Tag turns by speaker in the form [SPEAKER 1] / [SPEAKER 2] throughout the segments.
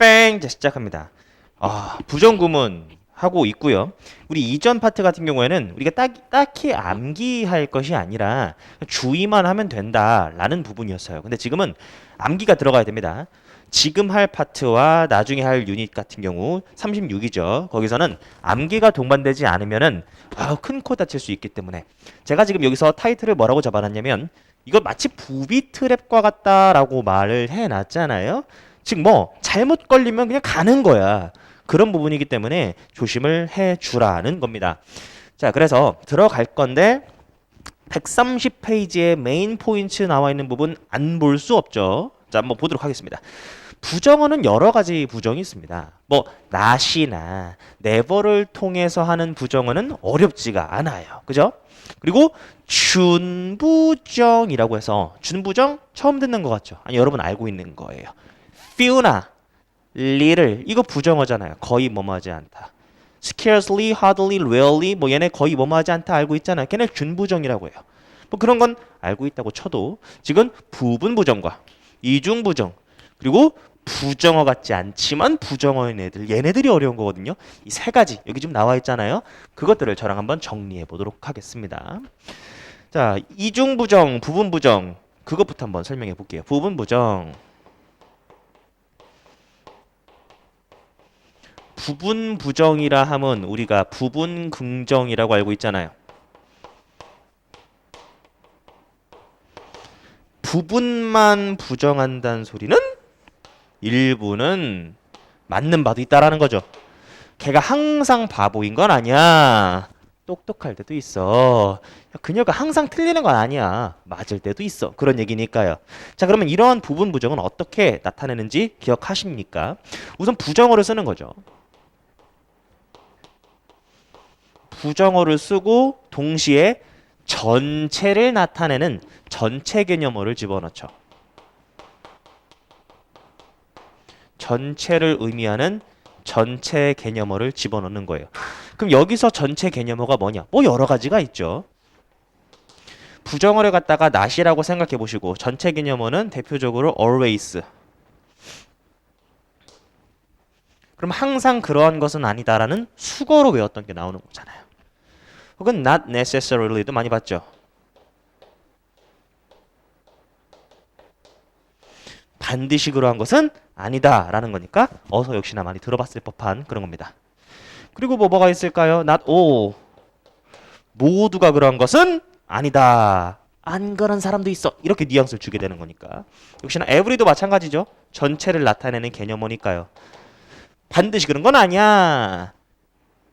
[SPEAKER 1] 뺑! 자, 시작합니다. 부정구문 하고 있고요. 우리 이전 파트 같은 경우에는 우리가 딱히 암기할 것이 아니라 주의만 하면 된다라는 부분이었어요. 근데 지금은 암기가 들어가야 됩니다. 지금 할 파트와 나중에 할 유닛 같은 경우 36이죠. 거기서는 암기가 동반되지 않으면은 큰 코 다칠 수 있기 때문에 제가 지금 여기서 타이틀을 뭐라고 잡아놨냐면 이거 마치 부비 트랩과 같다라고 말을 해놨잖아요. 즉 뭐 잘못 걸리면 그냥 가는 거야. 그런 부분이기 때문에 조심을 해주라는 겁니다. 자, 그래서 들어갈 건데 130페이지에 메인 포인트 나와 있는 부분 안 볼 수 없죠. 자, 한번 보도록 하겠습니다. 부정어는 여러 가지 부정이 있습니다. 뭐 not이나 never를 통해서 하는 부정어는 어렵지가 않아요. 그죠? 그리고 준부정이라고 해서 준부정 처음 듣는 것 같죠? 아니, 여러분 알고 있는 거예요. few나 little 이거 부정어잖아요. 거의 뭐뭐하지 않다. scarcely, hardly, rarely 뭐 얘네 거의 뭐뭐하지 않다 알고 있잖아요. 걔네 준부정이라고 해요. 뭐 그런 건 알고 있다고 쳐도 지금 부분부정과 이중부정 그리고 부정어 같지 않지만 부정어인 애들 얘네들이 어려운 거거든요. 이 세 가지 여기 좀 나와 있잖아요. 그것들을 저랑 한번 정리해 보도록 하겠습니다. 자, 이중부정, 부분부정 그것부터 한번 설명해 볼게요. 부분부정 부분부정이라 하면 우리가 부분긍정이라고 알고 있잖아요. 부분만 부정한다는 소리는 일부는 맞는 바도 있다라는 거죠. 걔가 항상 바보인 건 아니야. 똑똑할 때도 있어. 그녀가 항상 틀리는 건 아니야. 맞을 때도 있어. 그런 얘기니까요. 자, 그러면 이러한 부분 부정은 어떻게 나타내는지 기억하십니까? 우선 부정어를 쓰는 거죠. 부정어를 쓰고 동시에 전체를 나타내는 전체 개념어를 집어넣죠. 전체를 의미하는 전체 개념어를 집어넣는 거예요. 그럼 여기서 전체 개념어가 뭐냐? 뭐 여러 가지가 있죠. 부정어를 갖다가 not이라고 생각해 보시고 전체 개념어는 대표적으로 always. 그럼 항상 그러한 것은 아니다라는 수거로 외웠던 게 나오는 거잖아요. 혹은 not necessarily도 많이 봤죠. 반드시 그러한 것은 아니다라는 거니까 어서 역시나 많이 들어봤을 법한 그런 겁니다. 그리고 뭐가 있을까요? not all. 모두가 그러한 것은 아니다. 안 그런 사람도 있어. 이렇게 뉘앙스를 주게 되는 거니까. 역시나 every도 마찬가지죠. 전체를 나타내는 개념어니까요. 반드시 그런 건 아니야.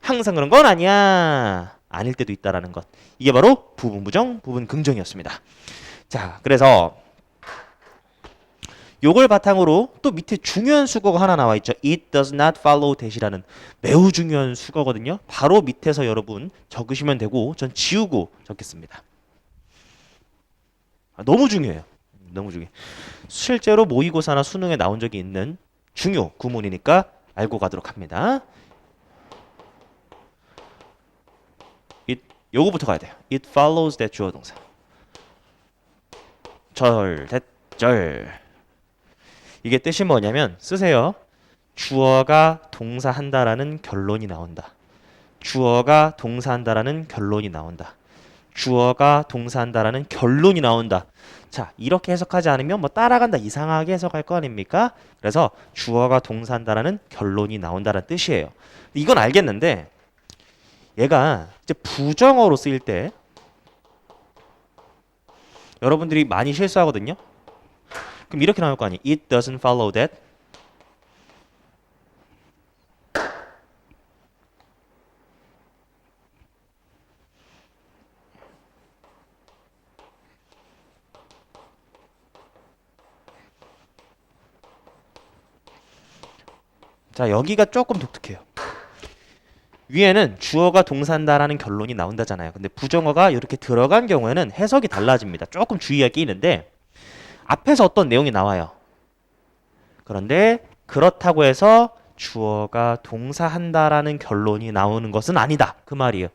[SPEAKER 1] 항상 그런 건 아니야. 아닐 때도 있다라는 것. 이게 바로 부분부정, 부분긍정이었습니다. 자, 그래서 요걸 바탕으로 또 밑에 중요한 수거가 하나 나와 있죠. It does not follow that이라는 매우 중요한 수거거든요. 바로 밑에서 여러분 적으시면 되고 전 지우고 적겠습니다. 너무 중요해요. 너무 중요해. 실제로 모의고사나 수능에 나온 적이 있는 중요 구문이니까 알고 가도록 합니다. 요거부터 가야 돼요. It follows that 주어 동사. 절. 이게 뜻이 뭐냐면 쓰세요. 주어가 동사한다라는 결론이 나온다. 주어가 동사한다라는 결론이 나온다. 주어가 동사한다라는 결론이 나온다. 자, 이렇게 해석하지 않으면 뭐 따라간다 이상하게 해석할 거 아닙니까? 그래서 주어가 동사한다라는 결론이 나온다는 뜻이에요. 이건 알겠는데 얘가 이제 부정어로 쓰일 때 여러분들이 많이 실수하거든요. 그럼 이렇게 나올 거 아니에요. It doesn't follow that. 자, 여기가 조금 독특해요. 위에는 주어가 동사한다라는 결론이 나온다잖아요. 근데 부정어가 이렇게 들어간 경우에는 해석이 달라집니다. 조금 주의할 게 있는데 앞에서 어떤 내용이 나와요. 그런데 그렇다고 해서 주어가 동사한다라는 결론이 나오는 것은 아니다. 그 말이에요.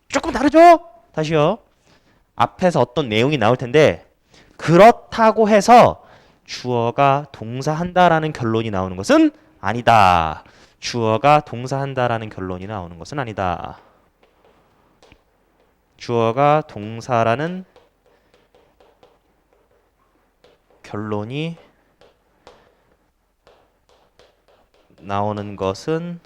[SPEAKER 1] 조금 다르죠? 다시요. 앞에서 어떤 내용이 나올 텐데 그렇다고 해서 주어가 동사한다라는 결론이 나오는 것은 아니다. 주어가 동사한다라는 결론이 나오는 것은 아니다. 주어가 동사라는 결론이 나오는 것은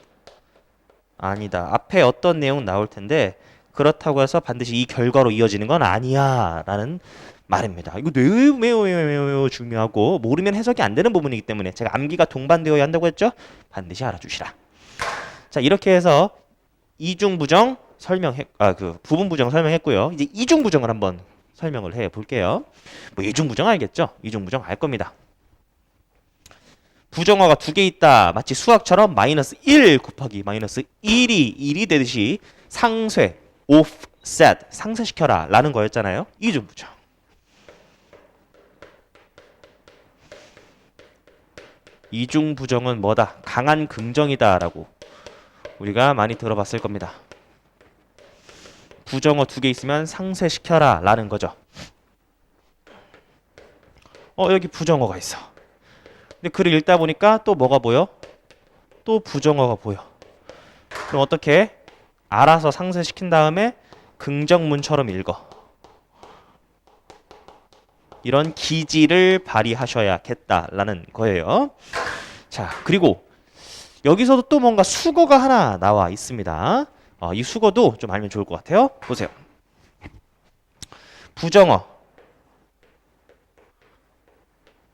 [SPEAKER 1] 아니다. 앞에 어떤 내용 나올 텐데 그렇다고 해서 반드시 이 결과로 이어지는 건 아니야 라는 말입니다. 이거 매우 중요하고 모르면 해석이 안 되는 부분이기 때문에 제가 암기가 동반되어야 한다고 했죠? 반드시 알아주시라. 자, 이렇게 해서 이중부정 그 부분부정 설명했고요. 이제 이중부정을 한번 설명을 해 볼게요. 뭐 이중부정 알겠죠? 이중부정 알 겁니다. 부정어가 두 개 있다. 마치 수학처럼 마이너스 1 곱하기 마이너스 1이 되듯이 상쇄, offset, 상쇄시켜라 라는 거였잖아요. 이중부정. 이중부정은 뭐다? 강한 긍정이다 라고 우리가 많이 들어봤을 겁니다. 부정어 두 개 있으면 상쇄시켜라 라는 거죠. 여기 부정어가 있어. 근데 글을 읽다 보니까 또 뭐가 보여? 또 부정어가 보여. 그럼 어떻게? 알아서 상쇄시킨 다음에 긍정문처럼 읽어. 이런 기지를 발휘하셔야겠다라는 거예요. 자, 그리고 여기서도 또 뭔가 수거가 하나 나와 있습니다. 이 수거도 좀 알면 좋을 것 같아요. 보세요. 부정어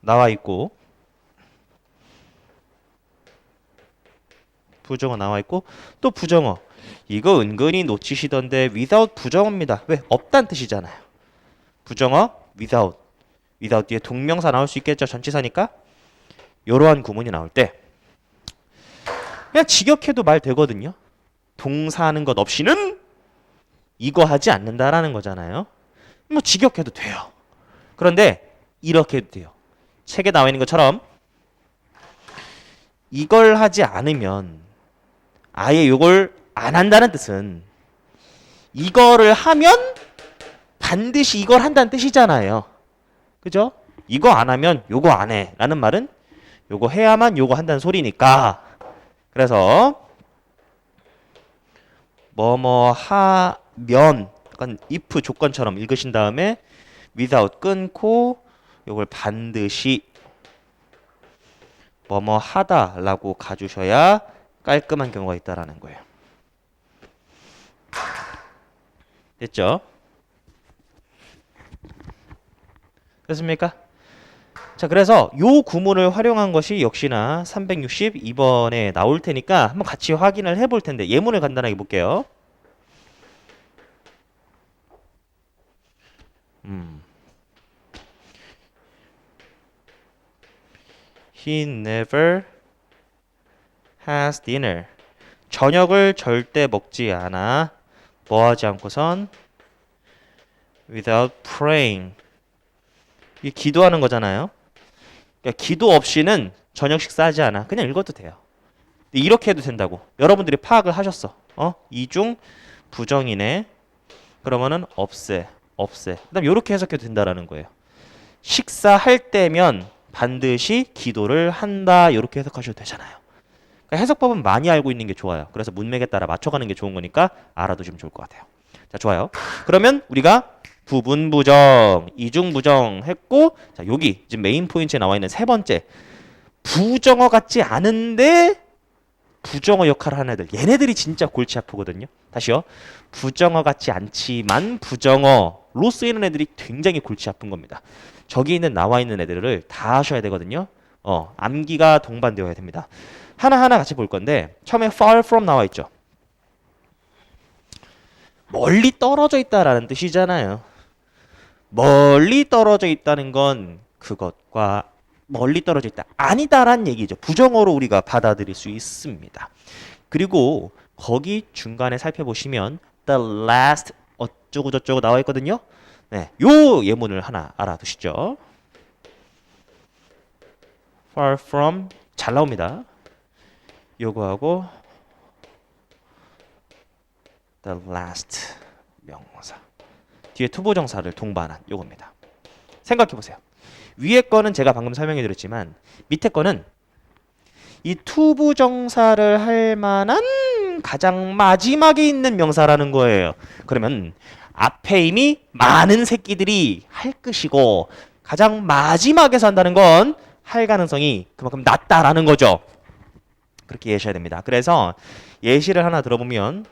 [SPEAKER 1] 나와 있고 또 부정어. 이거 은근히 놓치시던데 without 부정어입니다. 왜? 없단 뜻이잖아요. 부정어 without 뒤에 동명사 나올 수 있겠죠. 전치사니까. 이러한 구문이 나올 때 그냥 직역해도 말 되거든요. 동사하는 것 없이는 이거 하지 않는다라는 거잖아요. 뭐 직역해도 돼요. 그런데 이렇게 해도 돼요. 책에 나와 있는 것처럼 이걸 하지 않으면 아예 이걸 안 한다는 뜻은 이거를 하면 반드시 이걸 한다는 뜻이잖아요. 그죠? 이거 안 하면 요거 안 해 라는 말은 요거 해야만 요거 한다는 소리니까 그래서 뭐뭐 하면 약간 if 조건처럼 읽으신 다음에 without 끊고 요걸 반드시 뭐뭐 하다라고 가주셔야 깔끔한 경우가 있다라는 거예요. 됐죠? 됐습니까? 자, 그래서 요 구문을 활용한 것이 역시나 362번에 나올 테니까 한번 같이 확인을 해볼 텐데 예문을 간단하게 볼게요. He never has dinner. 저녁을 절대 먹지 않아. 뭐 하지 않고선 without praying. 이게 기도하는 거잖아요. 그러니까 기도 없이는 저녁 식사하지 않아. 그냥 읽어도 돼요. 이렇게 해도 된다고. 여러분들이 파악을 하셨어. 이중 부정이네. 그러면은 없애. 그다음 이렇게 해석해도 된다라는 거예요. 식사할 때면 반드시 기도를 한다. 이렇게 해석하셔도 되잖아요. 그러니까 해석법은 많이 알고 있는 게 좋아요. 그래서 문맥에 따라 맞춰가는 게 좋은 거니까 알아두시면 좋을 것 같아요. 자, 좋아요. 그러면 우리가 부분 부정, 이중 부정 했고, 자, 여기 지금 메인 포인트에 나와 있는 세 번째 부정어 같지 않은데 부정어 역할을 하는 애들. 얘네들이 진짜 골치 아프거든요. 다시요. 부정어 같지 않지만 부정어로 쓰이는 애들이 굉장히 골치 아픈 겁니다. 저기 있는 나와 있는 애들을 다 하셔야 되거든요. 암기가 동반되어야 됩니다. 하나하나 같이 볼 건데 처음에 far from 나와 있죠. 멀리 떨어져 있다라는 뜻이잖아요. 멀리 떨어져 있다는 건 그것과 멀리 떨어져 있다. 아니다란 얘기죠. 부정어로 우리가 받아들일 수 있습니다. 그리고 거기 중간에 살펴보시면 the last 어쩌고 저쩌고 나와 있거든요. 네, 요 예문을 하나 알아두시죠. far from 잘 나옵니다. 요거하고 the last 명사 뒤에 투부정사를 동반한 요겁니다. 생각해 보세요. 위에 거는 제가 방금 설명해 드렸지만 밑에 거는 이 투부정사를 할 만한 가장 마지막에 있는 명사라는 거예요. 그러면 앞에 이미 많은 새끼들이 할 것이고 가장 마지막에 산다는 건 할 가능성이 그만큼 낮다라는 거죠. 그렇게 이해하셔야 됩니다. 그래서 예시를 하나 들어보면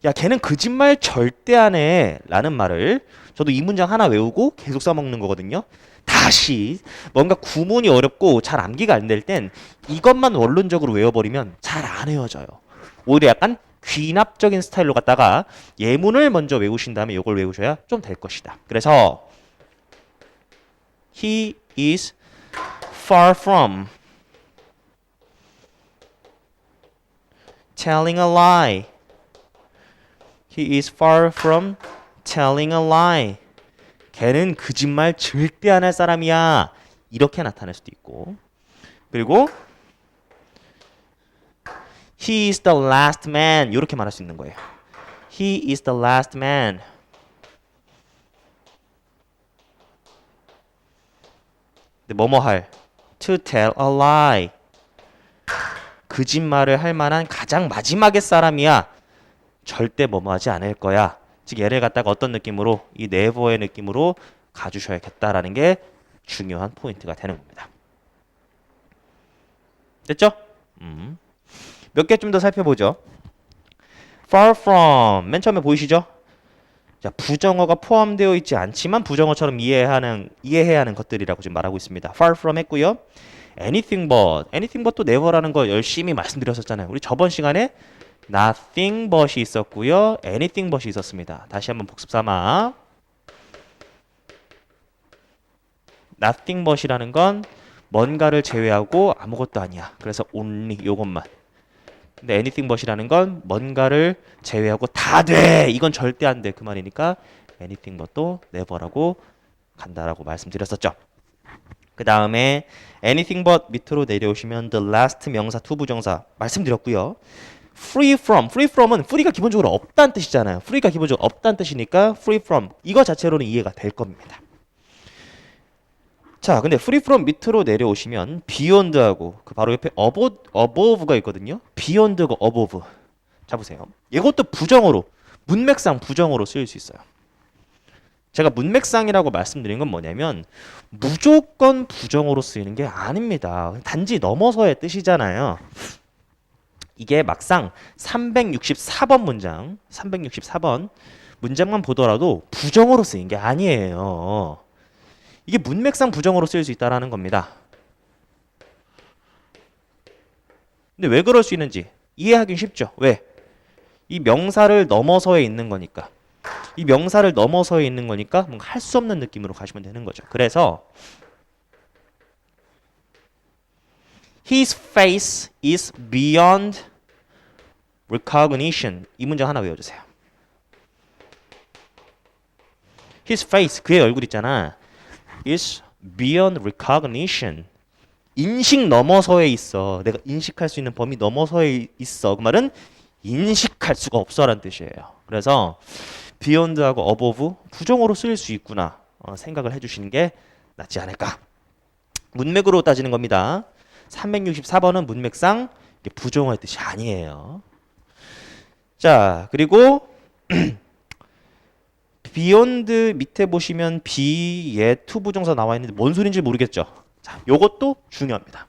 [SPEAKER 1] 야 걔는 거짓말 절대 안 해 라는 말을 저도 이 문장 하나 외우고 계속 써먹는 거거든요. 다시 뭔가 구문이 어렵고 잘 암기가 안 될 땐 이것만 원론적으로 외워버리면 잘 안 외워져요. 오히려 약간 귀납적인 스타일로 갔다가 예문을 먼저 외우신 다음에 이걸 외우셔야 좀 될 것이다. 그래서 He is far from telling a lie. He is far from telling a lie. 걔는 거짓말 절대 안 할 사람이야. 이렇게 나타낼 수도 있고. 그리고 He is the last man. 이렇게 말할 수 있는 거예요. He is the last man. 근데 뭐뭐 할? To tell a lie. 거짓말을 할 만한 가장 마지막의 사람이야. 절대 뭐뭐 하지 않을 거야. 즉 얘를 갖다가 어떤 느낌으로 이 never의 느낌으로 가주셔야겠다라는 게 중요한 포인트가 되는 겁니다. 됐죠? 몇 개 좀 더 살펴보죠. far from 맨 처음에 보이시죠? 자, 부정어가 포함되어 있지 않지만 부정어처럼 이해해야 하는 것들이라고 지금 말하고 있습니다. far from 했고요. anything but 또 never라는 거 열심히 말씀드렸었잖아요. 우리 저번 시간에 nothing but이 있었고요. anything but이 있었습니다. 다시 한번 복습 삼아. nothing but이라는 건 뭔가를 제외하고 아무것도 아니야. 그래서 only 요것만. 근데 anything but이라는 건 뭔가를 제외하고 다 돼. 이건 절대 안 돼. 그 말이니까 anything but도 never라고 간다라고 말씀드렸었죠. 그 다음에 anything but 밑으로 내려오시면 the last 명사 투부정사 말씀드렸고요. free from은 free가 기본적으로 없다는 뜻이잖아요. free가 기본적으로 없다는 뜻이니까 free from 이거 자체로는 이해가 될 겁니다. 자, 근데 free from 밑으로 내려오시면 beyond하고 그 바로 옆에 above가 있거든요. beyond하고 above. 자 보세요. 이것도 부정어로 문맥상 부정어로 쓰일 수 있어요. 제가 문맥상이라고 말씀드린 건 뭐냐면 무조건 부정어로 쓰이는 게 아닙니다. 단지 넘어서의 뜻이잖아요. 이게 막상 364번 문장, 364번 문장만 보더라도 부정어로 쓰인 게 아니에요. 이게 문맥상 부정어로 쓰일 수 있다는 겁니다. 근데 왜 그럴 수 있는지 이해하기 쉽죠. 왜? 이 명사를 넘어서에 있는 거니까. 이 명사를 넘어서에 있는 거니까 뭔가 할 수 없는 느낌으로 가시면 되는 거죠. 그래서 His face is beyond recognition. 이 문장 하나 외워주세요. His face, 그의 얼굴 있잖아. is beyond recognition. 인식 넘어서에 있어. 내가 인식할 수 있는 범위 넘어서에 있어. 그 말은 인식할 수가 없어라는 뜻이에요. 그래서 beyond하고 above 부정어로 쓰일 수 있구나 생각을 해주시는 게 낫지 않을까. 문맥으로 따지는 겁니다. 364번은 문맥상 부정어의 뜻이 아니에요. 자, 그리고 beyond 밑에 보시면 be에 투부정사 나와 있는데 뭔 소린지 모르겠죠. 자, 요것도 중요합니다.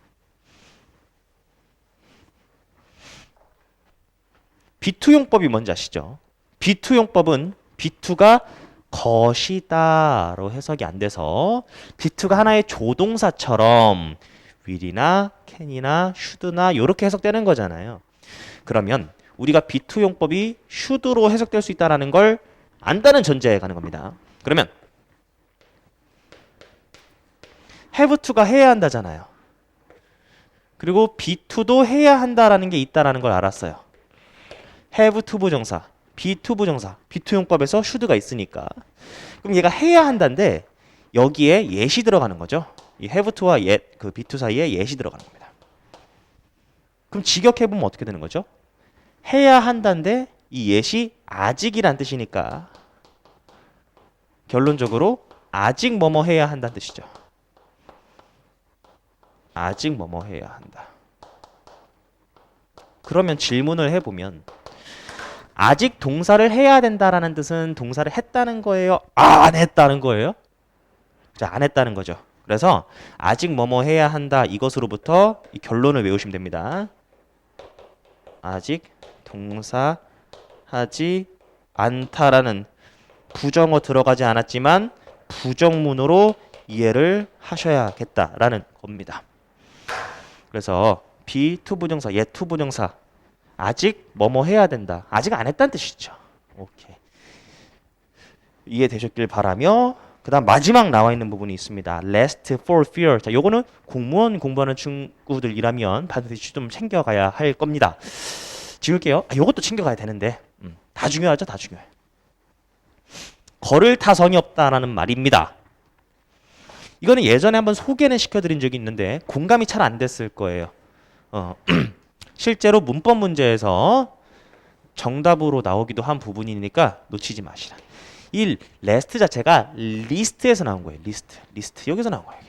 [SPEAKER 1] B2용법이 뭔지 아시죠? B2용법은 B2가 것이다로 해석이 안 돼서 B2가 하나의 조동사처럼 will이나 can이나 should나 이렇게 해석되는 거잖아요. 그러면 우리가 B2용법이 should로 해석될 수 있다는 걸 안다는 전제에 가는 겁니다. 그러면 have to가 해야 한다잖아요. 그리고 B2도 해야 한다라는 게 있다라는 걸 알았어요. have to 부정사, be to 부정사, B2용법에서 should가 있으니까. 그럼 얘가 해야 한다인데 여기에 yes이 들어가는 거죠. 이 have to와 그 be to 사이에 yes이 들어가는 겁니다. 그럼 직역해보면 어떻게 되는 거죠? 해야 한다인데 이 yes이 아직이란 뜻이니까 결론적으로 아직 뭐뭐 해야 한다는 뜻이죠. 아직 뭐뭐 해야 한다. 그러면 질문을 해보면 아직 동사를 해야 된다라는 뜻은 동사를 했다는 거예요? 안 했다는 거예요? 자, 안 했다는 거죠. 그래서 아직 뭐뭐 해야 한다 이것으로부터 이 결론을 외우시면 됩니다. 아직 동사 하지 않다라는 부정어 들어가지 않았지만 부정문으로 이해를 하셔야겠다라는 겁니다. 그래서 be 투부정사, yet 투부정사 아직 뭐뭐 해야 된다. 아직 안 했다는 뜻이죠. 오케이. 이해되셨길 바라며 그 다음 마지막 나와 있는 부분이 있습니다. rest for fear. 자, 요거는 공무원 공부하는 친구들이라면 반드시 좀 챙겨가야 할 겁니다. 지울게요. 요것도 챙겨가야 되는데 다 중요하죠. 다 중요해. 걸을 타성이 없다라는 말입니다. 이거는 예전에 한번 소개는 시켜드린 적이 있는데 공감이 잘 안 됐을 거예요. 실제로 문법 문제에서 정답으로 나오기도 한 부분이니까 놓치지 마시라. 이 레스트 자체가 리스트에서 나온 거예요. 리스트 여기서 나온 거예요.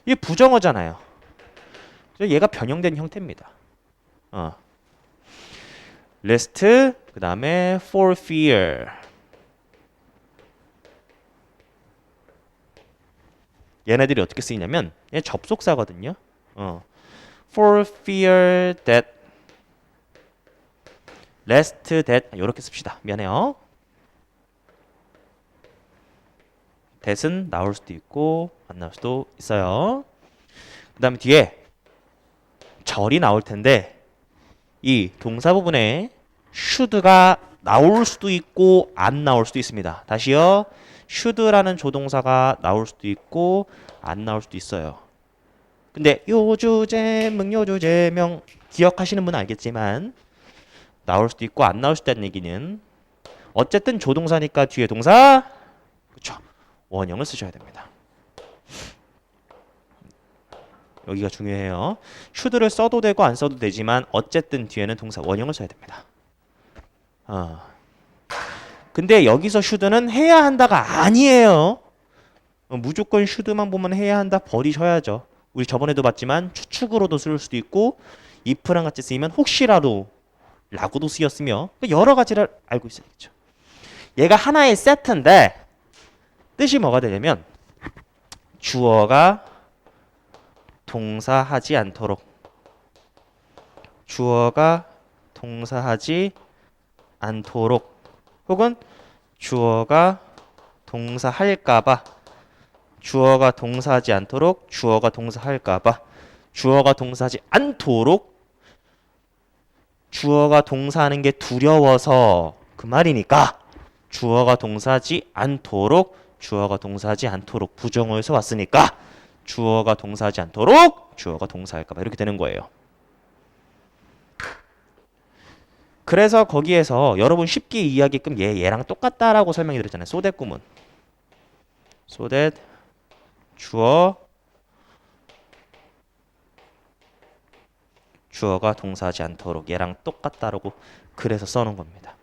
[SPEAKER 1] 이게 부정어잖아요. 얘가 변형된 형태입니다. 레스트 그 다음에 for fear. 얘네들이 어떻게 쓰이냐면 얘 접속사거든요. For fear that lest that 이렇게 씁시다. 미안해요. that은 나올 수도 있고 안 나올 수도 있어요. 그 다음에 뒤에 절이 나올 텐데 이 동사 부분에 should가 나올 수도 있고 안 나올 수도 있습니다. 다시요. should라는 조동사가 나올 수도 있고 안 나올 수도 있어요. 근데 요주제명 요주제명 기억하시는 분은 알겠지만 나올 수도 있고 안 나올 수도 있다는 얘기는 어쨌든 조동사니까 뒤에 동사 그쵸 원형을 쓰셔야 됩니다. 여기가 중요해요. should를 써도 되고 안 써도 되지만 어쨌든 뒤에는 동사 원형을 써야 됩니다. 근데 여기서 should는 해야 한다가 아니에요. 무조건 should만 보면 해야 한다 버리셔야죠. 우리 저번에도 봤지만 추측으로도 쓸 수도 있고 if랑 같이 쓰이면 혹시라도 라고도 쓰였으며 여러 가지를 알고 있어야겠죠. 얘가 하나의 세트인데 뜻이 뭐가 되냐면 주어가 동사하지 않도록 주어가 동사하지 않도록 혹은 주어가 동사할까봐 주어가 동사하지 않도록 주어가 동사할까봐 주어가 동사하지 않도록 주어가 동사하는 게 두려워서 그 말이니까 주어가 동사하지 않도록 주어가 동사하지 않도록 부정어에서 왔으니까 주어가 동사하지 않도록 주어가 동사할까봐 이렇게 되는 거예요. 그래서 거기에서 여러분 쉽게 이해하게끔 얘랑 똑같다라고 설명해 드렸잖아요. so that 구문 so that 주어가 동사하지 않도록 얘랑 똑같다라고 그래서 써놓은 겁니다.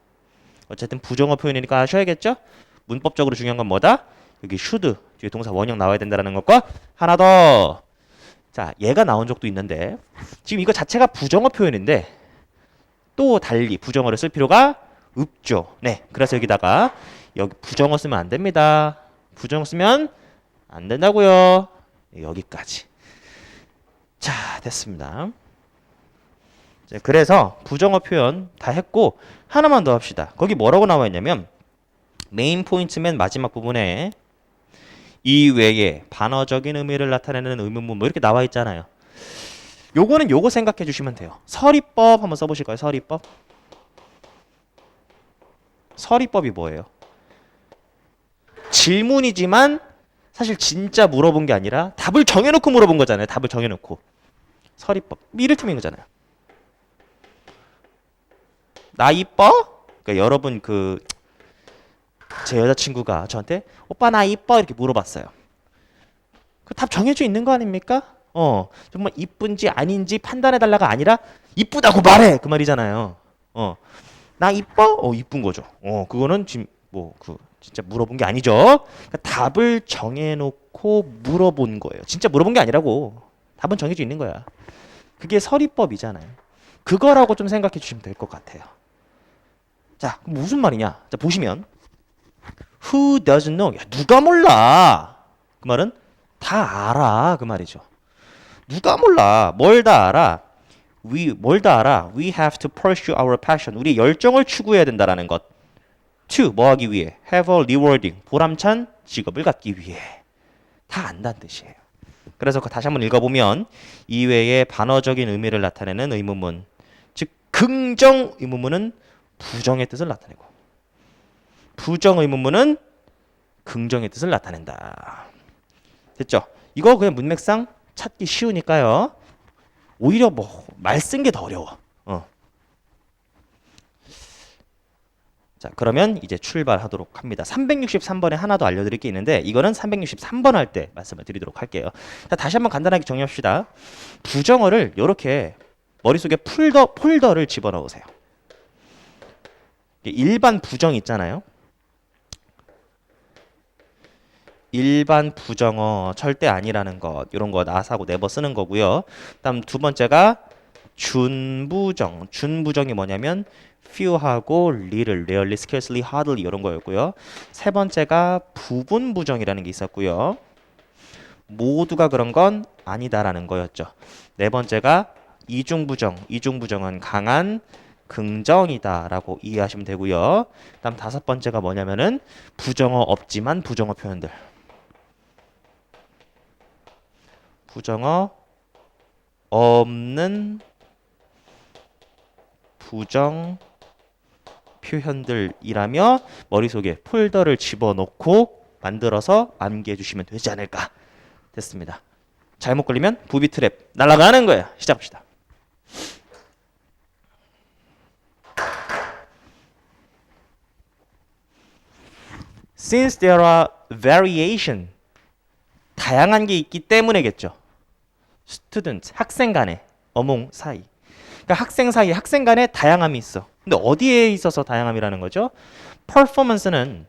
[SPEAKER 1] 어쨌든 부정어 표현이니까 아셔야겠죠? 문법적으로 중요한 건 뭐다? 여기 should 뒤에 동사 원형 나와야 된다는 것과 하나 더. 자, 얘가 나온 적도 있는데 지금 이거 자체가 부정어 표현인데 또 달리 부정어를 쓸 필요가 없죠. 네, 그래서 여기다가 여기 부정어 쓰면 안 됩니다. 부정어 쓰면 안 된다고요. 여기까지. 자, 됐습니다. 그래서 부정어 표현 다 했고 하나만 더 합시다. 거기 뭐라고 나와 있냐면 메인 포인트 맨 마지막 부분에 이외에 반어적인 의미를 나타내는 의문문 뭐 이렇게 나와 있잖아요. 요거는 요거 생각해 주시면 돼요. 서리법 한번 써보실까요? 서리법. 서리법이 뭐예요? 질문이지만 사실 진짜 물어본 게 아니라 답을 정해놓고 물어본 거잖아요. 답을 정해놓고. 서리법. 이를테면 이거잖아요. 나 이뻐? 그러니까 여러분 제 여자친구가 저한테 오빠 나 이뻐 이렇게 물어봤어요. 그 답 정해져 있는 거 아닙니까? 정말 이쁜지 아닌지 판단해달라가 아니라 이쁘다고 말해 그 말이잖아요. 나 이뻐? 이쁜 거죠. 그거는 지금 진짜 물어본 게 아니죠. 그러니까 답을 정해놓고 물어본 거예요. 진짜 물어본 게 아니라고. 답은 정해져 있는 거야. 그게 서리법이잖아요. 그거라고 좀 생각해 주시면 될 것 같아요. 자, 무슨 말이냐? 자, 보시면 Who doesn't know? 야, 누가 몰라? 그 말은 다 알아. 그 말이죠. 누가 몰라? 뭘 다 알아? 뭘 다 알아? We have to pursue our passion. 우리 열정을 추구해야 된다라는 것. To 뭐 하기 위해? Have a rewarding. 보람찬 직업을 갖기 위해. 다 안다는 뜻이에요. 그래서 다시 한번 읽어보면 이외의 반어적인 의미를 나타내는 의문문, 즉 긍정 의문문은 부정의 뜻을 나타내고 부정 의문문은 긍정의 뜻을 나타낸다. 됐죠? 이거 그냥 문맥상 찾기 쉬우니까요. 오히려 뭐 말 쓴 게 더 어려워. 자, 그러면 이제 출발하도록 합니다. 363번에 하나 더 알려드릴 게 있는데 이거는 363번 할 때 말씀을 드리도록 할게요. 자, 다시 한번 간단하게 정리합시다. 부정어를 이렇게 머릿속에 폴더를 집어넣으세요. 일반 부정 있잖아요. 일반 부정어 절대 아니라는 것 이런 거 나사고 네버 쓰는 거고요. 다음 두 번째가 준부정. 준부정이 뭐냐면 few하고 little, rarely, scarcely, hardly 이런 거였고요. 세 번째가 부분 부정이라는 게 있었고요. 모두가 그런 건 아니다라는 거였죠. 네 번째가 이중부정. 이중부정은 강한 긍정이다라고 이해하시면 되고요. 다음 다섯 번째가 뭐냐면은 부정어 없지만 부정어 표현들. 부정어 없는 부정 표현들이라며 머릿속에 폴더를 집어넣고 만들어서 암기해 주시면 되지 않을까. 됐습니다. 잘못 걸리면 부비 트랩 날아가는 거예요. 시작합시다. Since there are variation, 다양한 게 있기 때문에겠죠. Student, 학생 간에, 어몽 사이. 그러니까 학생 사이, 학생 간에 다양함이 있어. 근데 어디에 있어서 다양함이라는 거죠? performance는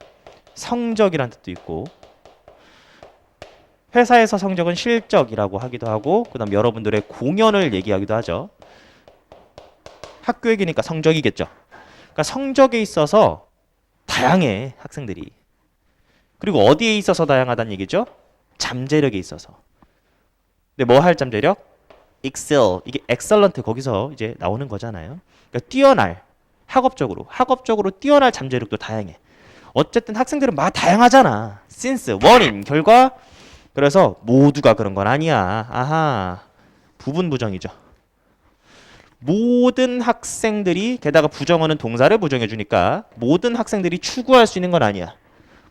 [SPEAKER 1] 성적이라는 뜻도 있고 회사에서 성적은 실적이라고 하기도 하고 그다음 여러분들의 공연을 얘기하기도 하죠. 학교 얘기니까 성적이겠죠. 그러니까 성적에 있어서 다양해 학생들이. 그리고 어디에 있어서 다양하다는 얘기죠? 잠재력에 있어서. 근데 뭐 할 잠재력? excel. 이게 excellent 거기서 이제 나오는 거잖아요. 그러니까 뛰어날 학업적으로 뛰어날 잠재력도 다양해. 어쨌든 학생들은 막 다양하잖아. since 원인 결과 그래서 모두가 그런 건 아니야. 아하. 부분 부정이죠. 모든 학생들이 게다가 부정어는 동사를 부정해 주니까 모든 학생들이 추구할 수 있는 건 아니야.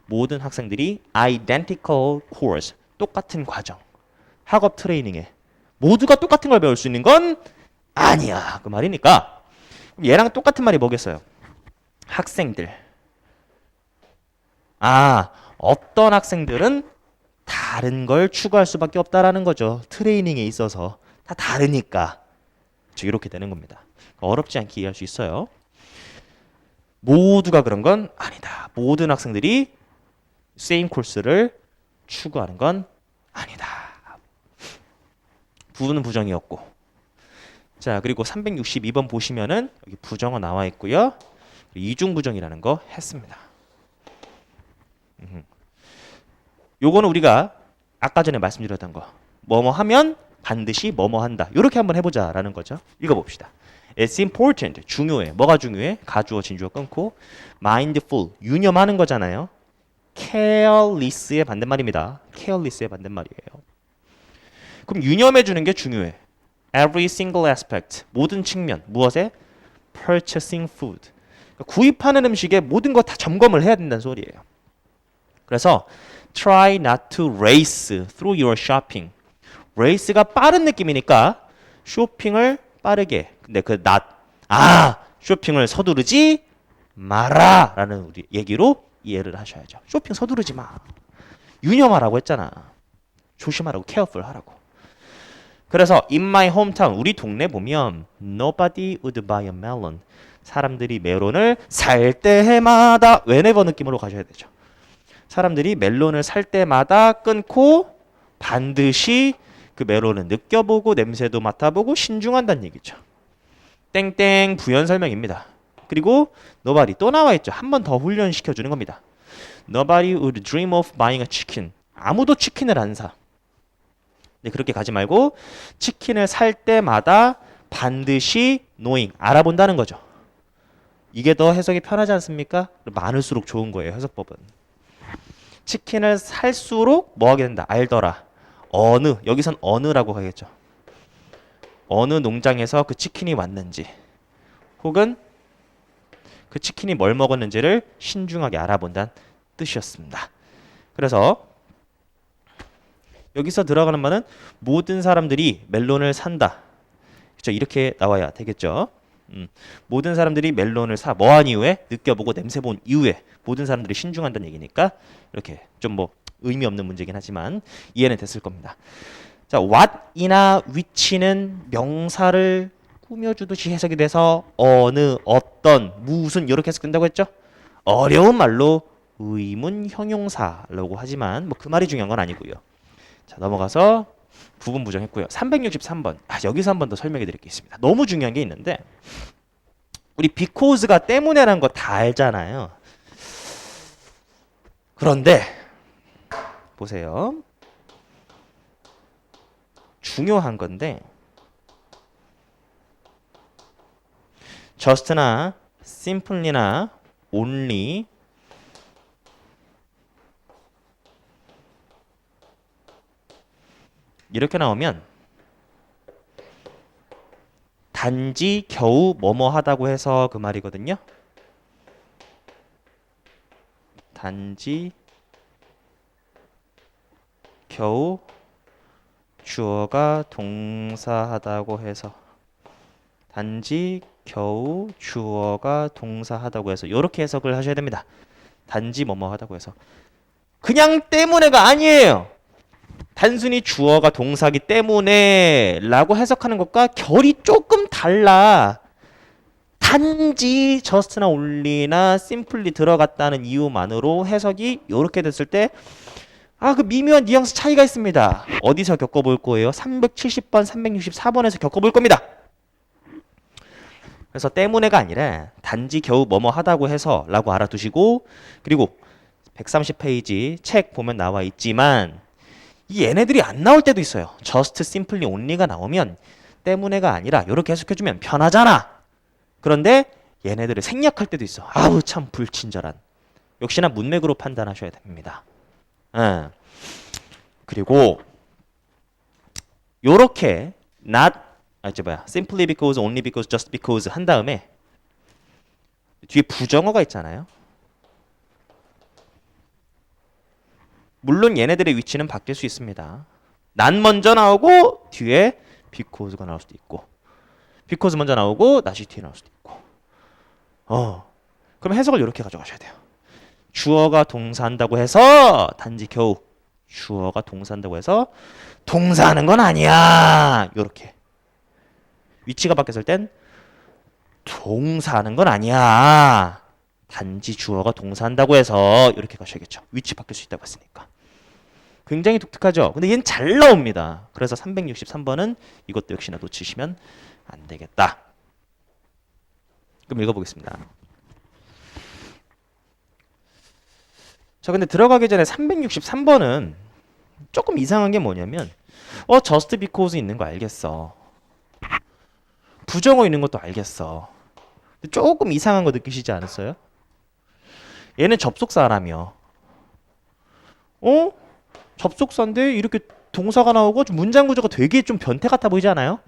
[SPEAKER 1] 모든 학생들이 identical course 똑같은 과정 학업 트레이닝에 모두가 똑같은 걸 배울 수 있는 건 아니야. 그 말이니까 얘랑 똑같은 말이 뭐겠어요? 학생들. 어떤 학생들은 다른 걸 추구할 수밖에 없다라는 거죠. 트레이닝에 있어서 다 다르니까. 이렇게 되는 겁니다. 어렵지 않게 이해할 수 있어요. 모두가 그런 건 아니다. 모든 학생들이 same 코스를 추구하는 건 아니다. 부는 부정이었고. 자, 그리고 362번 보시면은 여기 부정어 나와 있고요. 이중부정이라는 거 했습니다. 요거는 우리가 아까 전에 말씀드렸던 거. 뭐뭐 하면 반드시 뭐뭐 한다. 이렇게 한번 해보자라는 거죠. 읽어봅시다. It's important. 중요해. 뭐가 중요해? 가주어, 진주어 끊고 mindful. 유념하는 거잖아요. careless의 반대말입니다. careless의 반대말이에요. 그럼 유념해 주는 게 중요해. Every single aspect. 모든 측면. 무엇에? Purchasing food. 구입하는 음식에 모든 거 다 점검을 해야 된다는 소리예요. 그래서 try not to race through your shopping. race가 빠른 느낌이니까 쇼핑을 빠르게. 근데 그 not 쇼핑을 서두르지 마라 라는 우리 얘기로 이해를 하셔야죠. 쇼핑 서두르지 마. 유념하라고 했잖아. 조심하라고, careful 하라고. 그래서 in my hometown, 우리 동네 보면 nobody would buy a melon. 사람들이 멜론을 살 때마다 whenever 느낌으로 가셔야 되죠. 사람들이 멜론을 살 때마다 끊고 반드시 그 멜론을 느껴보고 냄새도 맡아보고 신중한다는 얘기죠. 땡땡 부연 설명입니다. 그리고 nobody 또 나와 있죠. 한 번 더 훈련시켜 주는 겁니다. Nobody would dream of buying a chicken. 아무도 치킨을 안 사. 네, 그렇게 가지 말고 치킨을 살 때마다 반드시 knowing 알아본다는 거죠. 이게 더 해석이 편하지 않습니까? 많을수록 좋은 거예요. 해석법은. 치킨을 살수록 뭐 하게 된다. 알더라. 어느 여기선 어느라고 하겠죠. 어느 농장에서 그 치킨이 왔는지 혹은 그 치킨이 뭘 먹었는지를 신중하게 알아본다는 뜻이었습니다. 그래서 여기서 들어가는 말은 모든 사람들이 멜론을 산다. 그렇죠? 이렇게 나와야 되겠죠. 모든 사람들이 멜론을 사. 뭐한 이후에? 느껴보고 냄새 본 이후에 모든 사람들이 신중한다는 얘기니까 이렇게 좀 뭐 의미 없는 문제긴 하지만 이해는 됐을 겁니다. 자, what이나 which는 명사를 꾸며주듯이 해석이 돼서 어느, 어떤, 무슨 이렇게 해석된다고 했죠? 어려운 말로 의문 형용사라고 하지만 뭐 그 말이 중요한 건 아니고요. 자, 넘어가서 부분 부정했고요. 363번. 여기서 한 번 더 설명해 드릴 게 있습니다. 너무 중요한 게 있는데 우리 because가 때문에라는 거 다 알잖아요. 그런데 보세요. 중요한 건데 just나 simply나 only 이렇게 나오면 단지 겨우 뭐뭐 하다고 해서 그 말이거든요. 단지 겨우 주어가 동사하다고 해서 단지 겨우 주어가 동사하다고 해서 이렇게 해석을 하셔야 됩니다. 단지 뭐뭐 하다고 해서 그냥 때문에가 아니에요. 단순히 주어가 동사기 때문에 라고 해석하는 것과 결이 조금 달라. 단지 just나 only나 simply 들어갔다는 이유만으로 해석이 이렇게 됐을 때 그 미묘한 뉘앙스 차이가 있습니다. 어디서 겪어볼 거예요? 370번, 364번에서 겪어볼 겁니다. 그래서 때문에가 아니라 단지 겨우 뭐뭐 하다고 해서 라고 알아두시고 그리고 130페이지 책 보면 나와 있지만 이 얘네들이 안 나올 때도 있어요. just, simply, only가 나오면 때문에가 아니라 이렇게 해석해주면 편하잖아. 그런데 얘네들을 생략할 때도 있어. 아우 참 불친절한. 역시나 문맥으로 판단하셔야 됩니다. 그리고 요렇게 not simply because, only because, just because 한 다음에 뒤에 부정어가 있잖아요. 물론 얘네들의 위치는 바뀔 수 있습니다. not 먼저 나오고 뒤에 because가 나올 수도 있고 because 먼저 나오고 not이 뒤에 나올 수도 있고 그럼 해석을 이렇게 가져가셔야 돼요. 주어가 동사한다고 해서 단지 겨우 주어가 동사한다고 해서 동사하는 건 아니야. 이렇게 위치가 바뀌었을 땐 동사하는 건 아니야. 단지 주어가 동사한다고 해서 이렇게 가셔야겠죠. 위치 바뀔 수 있다고 했으니까. 굉장히 독특하죠. 근데 얘는 잘 나옵니다. 그래서 363번은 이것도 역시나 놓치시면 안 되겠다. 그럼 읽어보겠습니다. 자, 근데 들어가기 전에 363번은 조금 이상한 게 뭐냐면 just because 있는 거 알겠어. 부정어 있는 것도 알겠어. 근데 조금 이상한 거 느끼시지 않았어요? 얘는 접속사라며. 접속사인데 이렇게 동사가 나오고 좀 문장 구조가 되게 좀 변태 같아 보이지 않아요?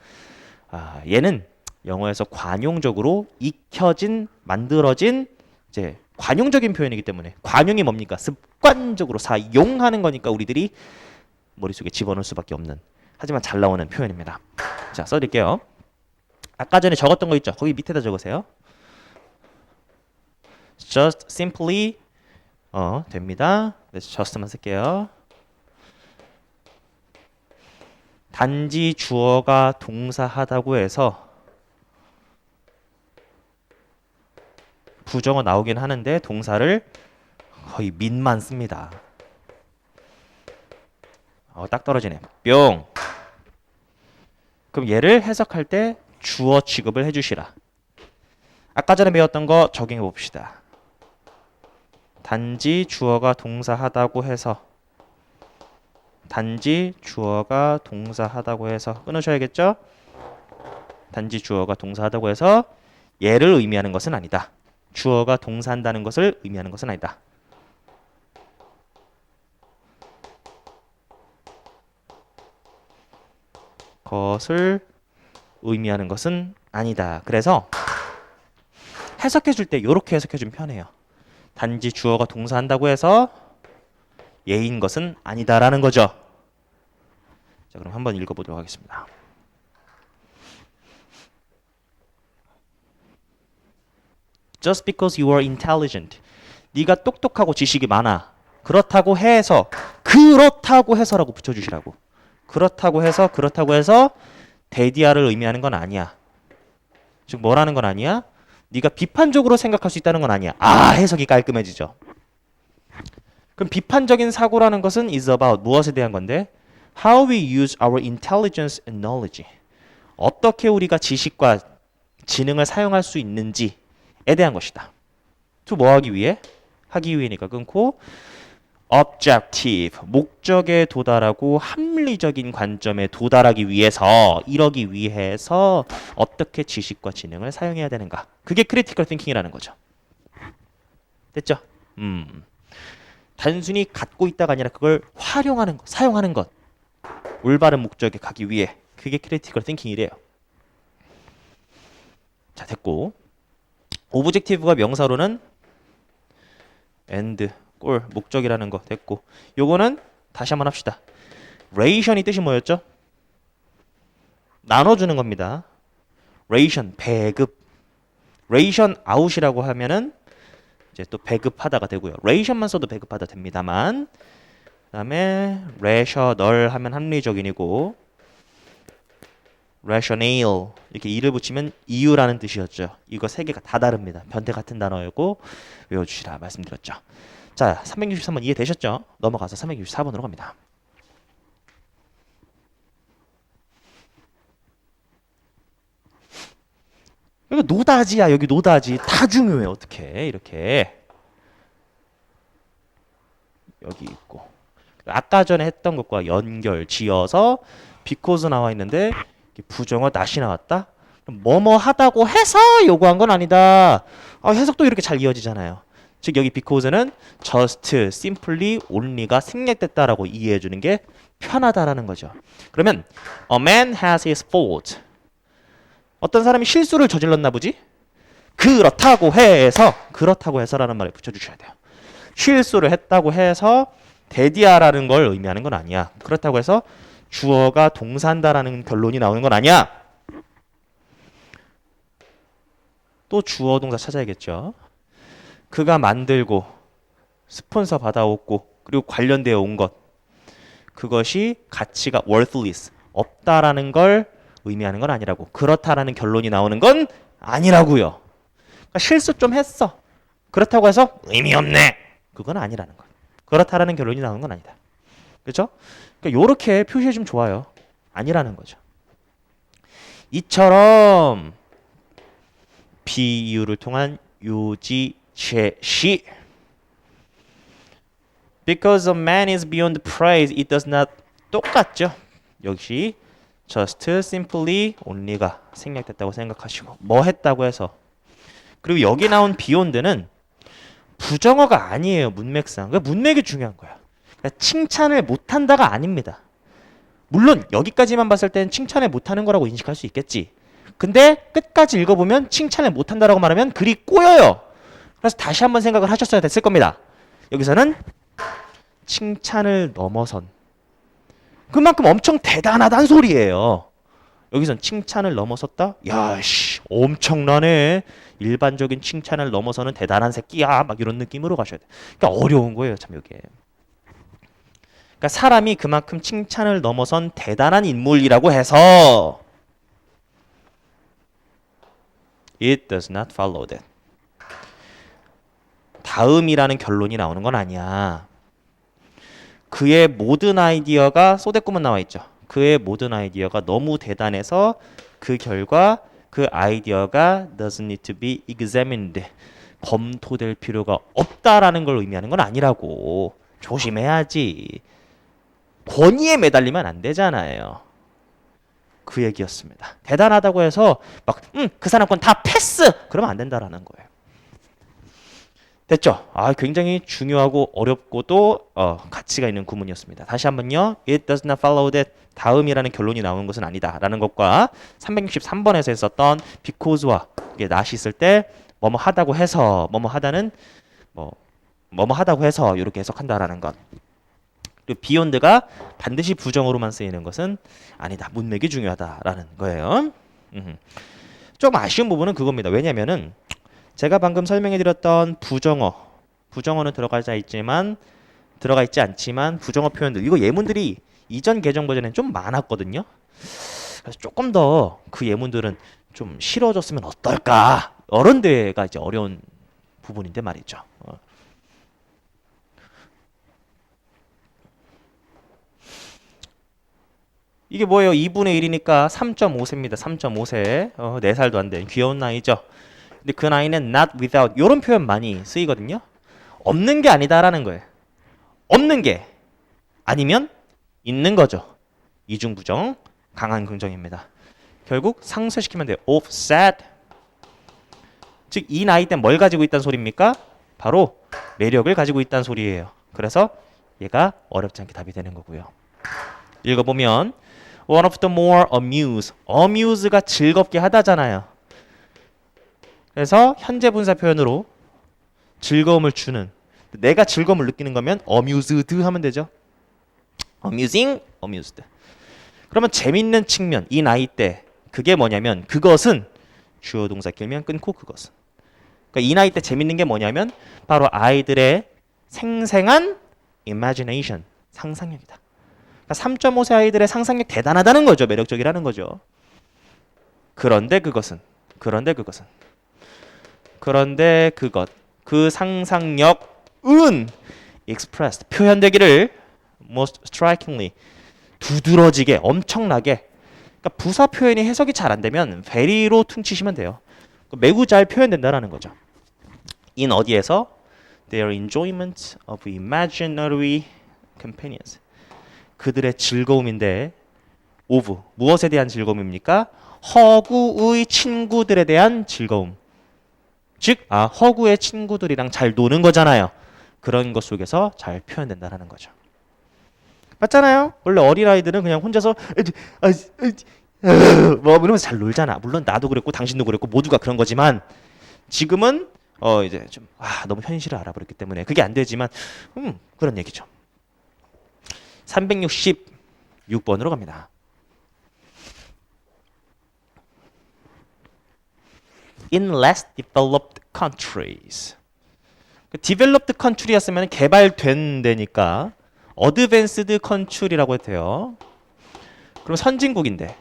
[SPEAKER 1] 얘는 영어에서 관용적으로 익혀진, 만들어진 이제 관용적인 표현이기 때문에 관용이 뭡니까? 습관적으로 사용하는 거니까 우리들이 머릿속에 집어넣을 수밖에 없는 하지만 잘 나오는 표현입니다. 자, 써드릴게요. 아까 전에 적었던 거 있죠? 거기 밑에다 적으세요. just, simply 됩니다. 그래서 just만 쓸게요. 단지 주어가 동사하다고 해서 부정어 나오긴 하는데 동사를 거의 민만 씁니다. 딱 떨어지네. 뿅. 그럼 얘를 해석할 때 주어 취급을 해주시라. 아까 전에 배웠던 거 적용해 봅시다. 단지 주어가 동사하다고 해서 끊으셔야겠죠? 단지 주어가 동사하다고 해서 얘를 의미하는 것은 아니다. 주어가 동사한다는 것을 의미하는 것은 아니다. 것을 의미하는 것은 아니다. 그래서 해석해 줄 때 이렇게 해석해 주면 편해요. 단지 주어가 동사한다고 해서 얘인 것은 아니다라는 거죠. 자, 그럼 한번 읽어보도록 하겠습니다. Just because you are intelligent. 네가 똑똑하고 지식이 많아. 그렇다고 해서라고 붙여주시라고. 그렇다고 해서 데디아를 의미하는 건 아니야. 즉 뭐라는 건 아니야? 네가 비판적으로 생각할 수 있다는 건 아니야. 해석이 깔끔해지죠. 그럼 비판적인 사고라는 것은 is about 무엇에 대한 건데? How we use our intelligence and knowledge. 어떻게 우리가 지식과 지능을 사용할 수 있는지에 대한 것이다. 또 뭐 하기 위해? 하기 위해니까 끊고 objective, 목적에 도달하고 합리적인 관점에 도달하기 위해서 이러기 위해서 어떻게 지식과 지능을 사용해야 되는가. 그게 critical thinking이라는 거죠. 됐죠? 단순히 갖고 있다가 아니라 그걸 활용하는 것, 사용하는 것. 올바른 목적에 가기 위해. 그게 critical thinking이래요. 자, 됐고. objective가 명사로는 and, 골, 목적이라는 거 됐고. 요거는 다시 한번 합시다. ration이 뜻이 뭐였죠? 나눠주는 겁니다. ration, 배급. ration out이라고 하면은 이제 또 배급하다가 되고요. ration만 써도 배급하다 됩니다만, 그 다음에 rational 하면 합리적인이고, rational 이렇게 이를 붙이면 이유라는 뜻이었죠. 이거 세 개가 다 다릅니다. 변태 같은 단어였고 외워주시라 말씀드렸죠. 자, 363번 이해되셨죠? 넘어가서 364번으로 갑니다. 이거 노다지야. 여기 노다지 다 중요해. 어떻게 이렇게 여기 있고 아까 전에 했던 것과 연결 지어서 because 나와 있는데 부정어 not이 나왔다? 뭐뭐 하다고 해서 요구한 건 아니다. 해석도 이렇게 잘 이어지잖아요. 즉 여기 because는 just, simply, only가 생략됐다라고 이해해 주는 게 편하다라는 거죠. 그러면 a man has his fault. 어떤 사람이 실수를 저질렀나 보지? 그렇다고 해서라는 말에 붙여주셔야 돼요. 실수를 했다고 해서 데디아라는 걸 의미하는 건 아니야. 그렇다고 해서 주어가 동사한다라는 결론이 나오는 건 아니야. 또 주어 동사 찾아야겠죠. 그가 만들고 스폰서 받아왔고 그리고 관련되어 온 것, 그것이 가치가 worthless, 없다라는 걸 의미하는 건 아니라고. 그렇다라는 결론이 나오는 건 아니라고요. 그러니까 실수 좀 했어. 그렇다고 해서 의미 없네. 그건 아니라는 거. 그렇다라는 결론이 나오는 건 아니다. 그렇죠? 그러니까 요렇게 표시해 주면 좋아요. 아니라는 거죠. 이처럼 비유를 통한 요지 제시. Because a man is beyond praise, it does not. 똑같죠. 역시 just, simply, only가 생략됐다고 생각하시고 뭐 했다고 해서. 그리고 여기 나온 beyond는 부정어가 아니에요. 문맥상. 그러니까 문맥이 중요한 거야. 그러니까 칭찬을 못한다가 아닙니다. 물론 여기까지만 봤을 때는 칭찬을 못하는 거라고 인식할 수 있겠지. 근데 끝까지 읽어보면 칭찬을 못한다라고 말하면 글이 꼬여요. 그래서 다시 한번 생각을 하셨어야 됐을 겁니다. 여기서는 칭찬을 넘어선 그만큼 엄청 대단하다는 소리예요. 여기선 칭찬을 넘어섰다? 야씨 엄청나네. 일반적인 칭찬을 넘어서는 대단한 새끼야. 막 이런 느낌으로 가셔야 돼. 그러니까 어려운 거예요. 참 이게. 그러니까 사람이 그만큼 칭찬을 넘어선 대단한 인물이라고 해서 It does not follow that. 다음이라는 결론이 나오는 건 아니야. 그의 모든 아이디어가 쏘대꾸만 나와 있죠. 그의 모든 아이디어가 너무 대단해서 그 결과 그 아이디어가 doesn't need to be examined. 검토될 필요가 없다라는 걸 의미하는 건 아니라고. 조심해야지. 권위에 매달리면 안 되잖아요. 그 얘기였습니다. 대단하다고 해서 막 그 사람 건 다 패스! 그러면 안 된다라는 거예요. 됐죠? 굉장히 중요하고 어렵고도 가치가 있는 구문이었습니다. 다시 한번요. It does not follow that 다음이라는 결론이 나오는 것은 아니다 라는 것과 363번에서 했었던 because와 이게 not이 있을 때 뭐뭐 하다고 해서 뭐뭐 하다는 뭐뭐 하다고 해서 이렇게 해석한다라는 것. 그리고 beyond가 반드시 부정어로만 쓰이는 것은 아니다. 문맥이 중요하다라는 거예요. 좀 아쉬운 부분은 그겁니다. 왜냐면은 제가 방금 설명해드렸던 부정어는 들어가 있지 않지만 부정어 표현들 이거 예문들이 이전 개정 버전엔 좀 많았거든요. 그래서 조금 더 그 예문들은 좀 실어줬으면 어떨까 이런 데가 이제 어려운 부분인데 말이죠. 이게 뭐예요? 2분의 1이니까 3.5세입니다. 3.5세. 4살도 안 된 귀여운 나이죠. 근데 그 나이는 not without 이런 표현 많이 쓰이거든요. 없는 게 아니다라는 거예요. 없는 게 아니면 있는 거죠. 이중부정, 강한 긍정입니다. 결국 상쇄시키면 돼요. offset. 즉 이 나이 때 뭘 가지고 있다는 소리입니까? 바로 매력을 가지고 있다는 소리예요. 그래서 얘가 어렵지 않게 답이 되는 거고요. 읽어보면 one of the more amuse가 즐겁게 하다잖아요. 그래서 현재 분사 표현으로 즐거움을 주는 내가 즐거움을 느끼는 거면 amused 하면 되죠. amusing, amused. 그러면 재밌는 측면 이 나이 때 그게 뭐냐면 그것은 주어 동사 길면 끊고 그것은. 그러니까 이 나이 때 재밌는 게 뭐냐면 바로 아이들의 생생한 imagination 상상력이다. 그러니까 3.5세 아이들의 상상력 대단하다는 거죠. 매력적이라는 거죠. 그런데 그것 그 상상력은 expressed 표현되기를 most strikingly 두드러지게 엄청나게 그러니까 부사 표현이 해석이 잘 안 되면 very로 퉁치시면 돼요. 매우 잘 표현된다라는 거죠. in 어디에서 their enjoyment of imaginary companions 그들의 즐거움인데 of 무엇에 대한 즐거움입니까? 허구의 친구들에 대한 즐거움. 즉, 허구의 친구들이랑 잘 노는 거잖아요. 그런 것 속에서 잘 표현된다는 거죠. 맞잖아요? 원래 어린아이들은 그냥 혼자서 뭐 이러면서 잘 놀잖아. 물론 나도 그랬고 당신도 그랬고 모두가 그런 거지만 지금은 이제 좀 너무 현실을 알아버렸기 때문에 그게 안 되지만 그런 얘기죠. 366번으로 갑니다. In less developed countries. developed country였으면 개발된 데니까 advanced country라고 해도 돼요. 그럼 선진국인데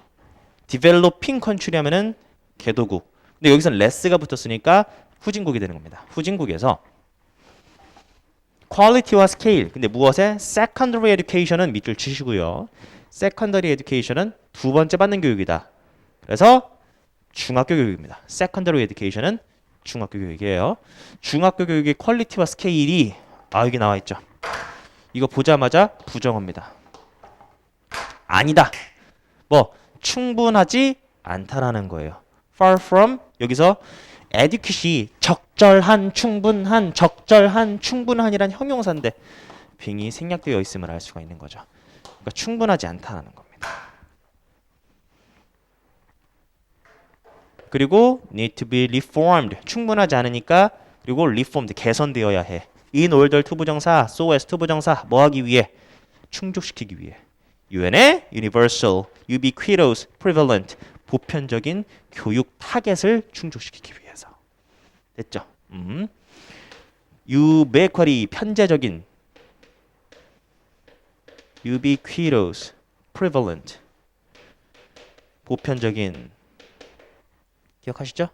[SPEAKER 1] developing country 하면은 개도국. 근데 여기서는 less가 붙었으니까 후진국이 되는 겁니다. 후진국에서 quality와 scale. 근데 무엇에? secondary education은 밑줄 치시고요. secondary education은 두 번째 받는 교육이다. 그래서 중학교 교육입니다. secondary education은 중학교 교육이에요. 중학교 교육의 퀄리티와 스케일이 여기 나와 있죠. 이거 보자마자 부정어입니다. 아니다. 충분하지 않다라는 거예요. far from 여기서 adequate이 적절한, 충분한이란 형용사인데 빙이 생략되어 있음을 알 수가 있는 거죠. 그러니까 충분하지 않다는 겁니다. 그리고 need to be reformed 충분하지 않으니까 그리고 reformed 개선되어야 해. in order 투부정사, so as 투부정사 뭐 하기 위해? 충족시키기 위해. UN의 universal, ubiquitous, prevalent 보편적인 교육 타겟을 충족시키기 위해서. 됐죠? ubiquity 편재적인 ubiquitous, prevalent 보편적인 기억하시죠?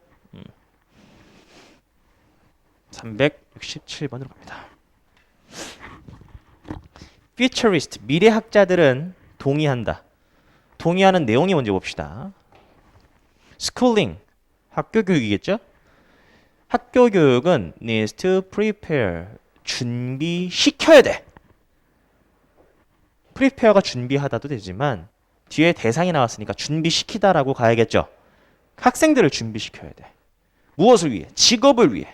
[SPEAKER 1] 367번으로 갑니다. futurist, 미래학자들은 동의한다. 동의하는 내용이 먼저 봅시다. schooling, 학교 교육이겠죠? 학교 교육은 needs to prepare, 준비시켜야 돼. prepare가 준비하다도 되지만 뒤에 대상이 나왔으니까 준비시키다라고 가야겠죠. 학생들을 준비시켜야 돼. 무엇을 위해? 직업을 위해.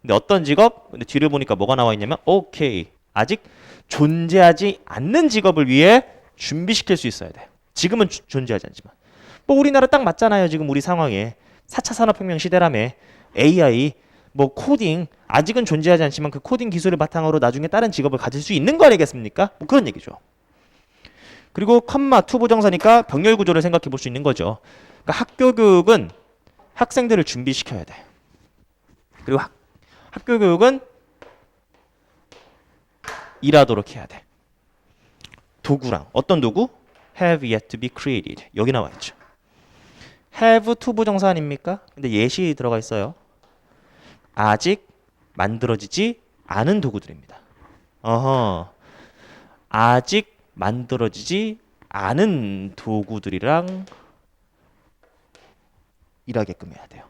[SPEAKER 1] 근데 어떤 직업? 근데 뒤를 보니까 뭐가 나와 있냐면 오케이. 아직 존재하지 않는 직업을 위해 준비시킬 수 있어야 돼. 지금은 존재하지 않지만. 뭐 우리나라 딱 맞잖아요. 지금 우리 상황에 4차 산업혁명 시대라며 AI, 뭐 코딩 아직은 존재하지 않지만 그 코딩 기술을 바탕으로 나중에 다른 직업을 가질 수 있는 거 아니겠습니까? 뭐 그런 얘기죠. 그리고 컴마 투부정사니까 병렬 구조를 생각해 볼 수 있는 거죠. 그러니까 학교 교육은 학생들을 준비시켜야 돼. 그리고 학교 교육은 일하도록 해야 돼. 도구랑 어떤 도구? have yet to be created. 여기 나와 있죠. have 투부정사 아닙니까? 근데 예시 들어가 있어요. 아직 만들어지지 않은 도구들입니다. 아직 만들어지지 않은 도구들이랑 일하게끔 해야 돼요.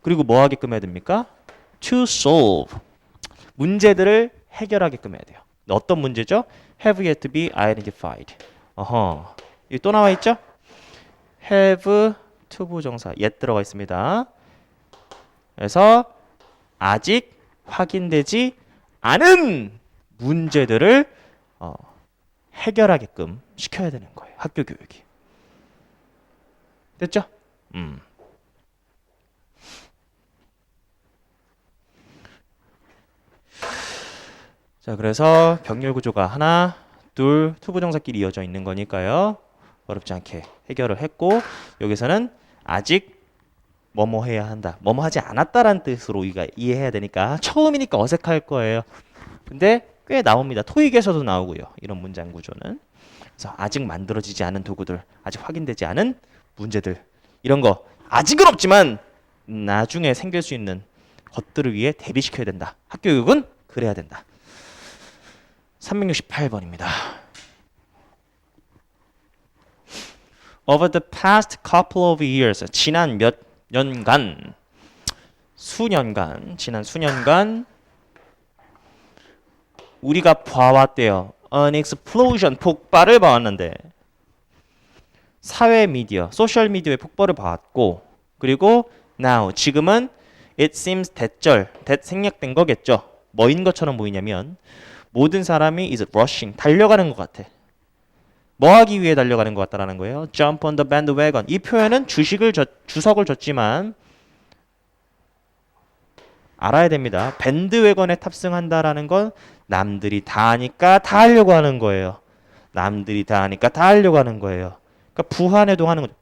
[SPEAKER 1] 그리고 뭐 하게끔 해야 됩니까? To solve. 문제들을 해결하게끔 해야 돼요. 어떤 문제죠? Have yet to be identified. 여기 또 나와 있죠? have 투부정사 yet 들어가 있습니다. 그래서 아직 확인되지 않은 문제들을 해결하게끔 시켜야 되는 거예요. 학교 교육이. 됐죠? 자, 그래서 병렬 구조가 하나, 둘, 투부정사끼리 이어져 있는 거니까요. 어렵지 않게 해결을 했고 여기서는 아직 뭐뭐 해야 한다. 뭐뭐 하지 않았다라는 뜻으로 우리가 이해해야 되니까 처음이니까 어색할 거예요. 근데 꽤 나옵니다. 토익에서도 나오고요. 이런 문장 구조는. 그래서 아직 만들어지지 않은 도구들, 아직 확인되지 않은 문제들 이런 거 아직은 없지만 나중에 생길 수 있는 것들을 위해 대비시켜야 된다. 학교 교육은 그래야 된다. 368번입니다. Over the past couple of years, 지난 몇 년간, 지난 수년간 우리가 봐왔대요. An explosion, 폭발을 봐왔는데 사회 미디어, 소셜 미디어의 폭발을 봐왔고 그리고 now, 지금은 it seems that 생략된 거겠죠. 뭐인 것처럼 보이냐면 모든 사람이 is rushing, 달려가는 것 같아. 뭐 하기 위해 달려가는 것 같다라는 거예요. Jump on the bandwagon. 이 표현은 주석을 줬지만 알아야 됩니다. 밴드웨건에 탑승한다라는 건 남들이 다 하니까 다 하려고 하는 거예요. 남들이 다 하니까 다 하려고 하는 거예요. 그러니까 부화뇌동하는 거죠.